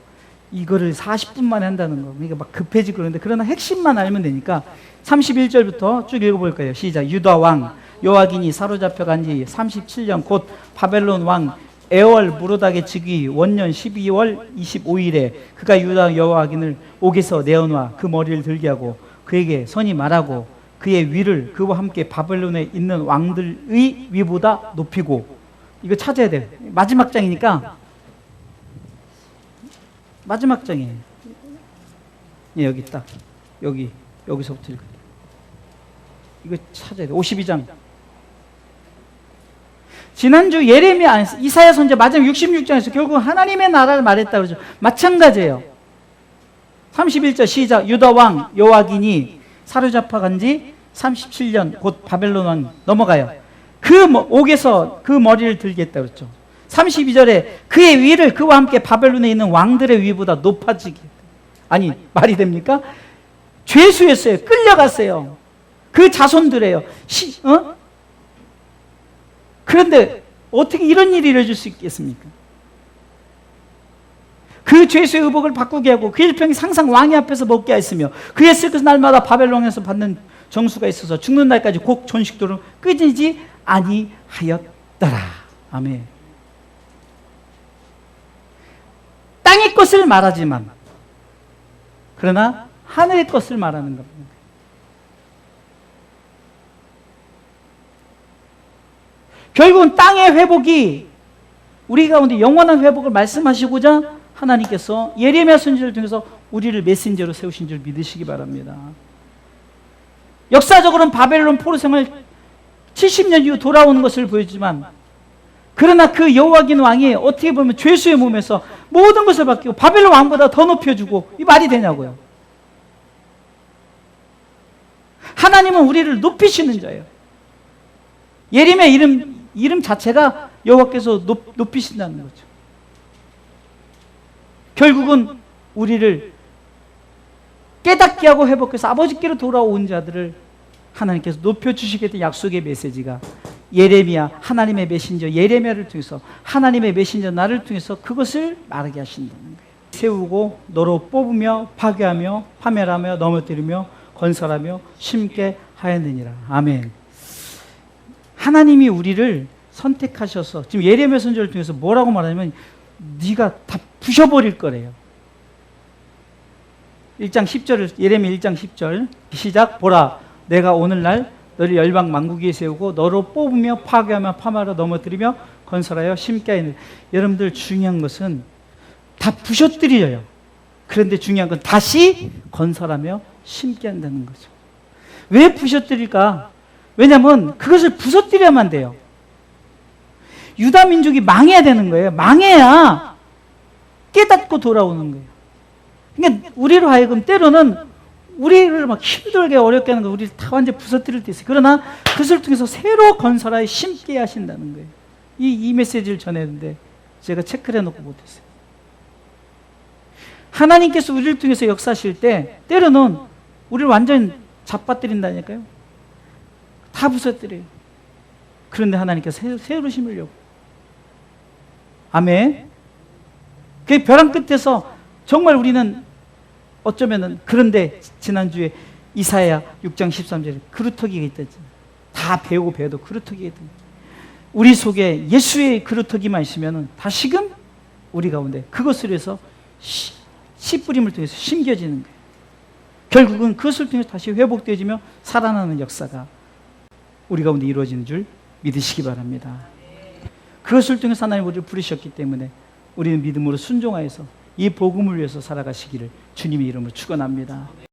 이거를 40분 만에 한다는 거. 그러니까 막 급해지고 그러는데, 그러나 핵심만 알면 되니까 31절부터 쭉 읽어볼 거예요. 시작. 유다 왕 요아긴이 사로잡혀 간 지 37년 곧 바벨론 왕 에월 무로닥의 즉위 원년 12월 25일에 그가 유다 요아긴을 옥에서 내어놔 그 머리를 들게 하고 그에게 선이 말하고 그의 위를 그와 함께 바벨론에 있는 왕들의 위보다 높이고. 이거 찾아야 돼요. 마지막 장이니까. 마지막 장이에요. 예, 여기 있다. 여기서부터 읽어요. 이거 찾아야 돼요. 52장. 지난주 예레미야, 이사야 선지자 마지막 66장에서 결국 하나님의 나라를 말했다 그러죠. 마찬가지예요. 31절 시작. 유다 왕 요아긴이 사로잡혀 간 지 37년 곧 바벨론 왕 넘어가요. 그 옥에서 그 머리를 들겠다 그랬죠. 32절에 그의 위를 그와 함께 바벨론에 있는 왕들의 위보다 높아지게. 아니, 말이 됩니까? 죄수였어요. 끌려갔어요. 그 자손들이에요. 그런데 어떻게 이런 일이 이루어질 수 있겠습니까? 그 죄수의 의복을 바꾸게 하고 그 일평이 항상 왕의 앞에서 먹게 했으며 그의 슬픈 날마다 바벨론에서 받는 정수가 있어서 죽는 날까지 곡 전식도를 끊이지 아니하였더라. 아멘. 땅의 것을 말하지만 그러나 하늘의 것을 말하는 겁니다. 결국은 땅의 회복이 우리 가운데 영원한 회복을 말씀하시고자 하나님께서 예레미야 선지자를 통해서 우리를 메신저로 세우신 줄 믿으시기 바랍니다. 역사적으로는 바벨론 포로 생활 70년 이후 돌아오는 것을 보여주지만, 그러나 그 여호와긴 왕이 어떻게 보면 죄수의 몸에서 모든 것을 바뀌고 바벨론 왕보다 더 높여주고, 이 말이 되냐고요. 하나님은 우리를 높이시는 자예요. 예레미야 이름 자체가 여호와께서 높이신다는 거죠. 결국은 우리를 깨닫게 하고 회복해서 아버지께로 돌아온 자들을 하나님께서 높여주시겠다는 약속의 메시지가 예레미야, 하나님의 메신저 예레미야를 통해서, 하나님의 메신저 나를 통해서 그것을 말하게 하신다는 거예요. 세우고 너로 뽑으며 파괴하며 파멸하며 넘어뜨리며 건설하며 심게 하였느니라. 아멘. 하나님이 우리를 선택하셔서 지금 예레미야 선지자를 통해서 뭐라고 말하냐면 네가 다 부셔버릴 거래요. 1장 10절을 예레미야 1장 10절 시작. 보라 내가 오늘날 너를 열방 만국에 세우고 너로 뽑으며 파괴하며 파마로 넘어뜨리며 건설하여 심게 하는. 여러분들 중요한 것은 다 부셔뜨려요. 그런데 중요한 건 다시 건설하며 심게 한다는 거죠. 왜 부셔뜨릴까? 왜냐하면 그것을 부서뜨려야만 돼요. 유다 민족이 망해야 되는 거예요. 망해야 깨닫고 돌아오는 거예요. 그러니까 우리로 하여금 때로는 우리를 막 힘들게 어렵게 하는 거 우리를 다 완전히 부서뜨릴 때 있어요. 그러나 그것을 통해서 새로 건설하여 심게 하신다는 거예요. 이 메시지를 전했는데 제가 체크를 해놓고 못했어요. 하나님께서 우리를 통해서 역사하실 때 때로는 우리를 완전히 잡아뜨린다니까요. 다 부서뜨려요. 그런데 하나님께서 새로 심으려고. 아멘. 그 벼랑 끝에서 정말 우리는 어쩌면은, 그런데 지난주에 이사야 6장 13절에 그루터기가 있다잖아요. 다 배우고 배워도 그루터기가 있다. 우리 속에 예수의 그루터기만 있으면은 다시금 우리 가운데 그것을 위해서 씨 뿌림을 통해서 심겨지는 거예요. 결국은 그것을 통해서 다시 회복되어지며 살아나는 역사가 우리 가운데 이루어지는 줄 믿으시기 바랍니다. 그것을 통해서 하나님 우리를 부르셨기 때문에 우리는 믿음으로 순종하여서 이 복음을 위해서 살아가시기를 주님의 이름으로 축원합니다.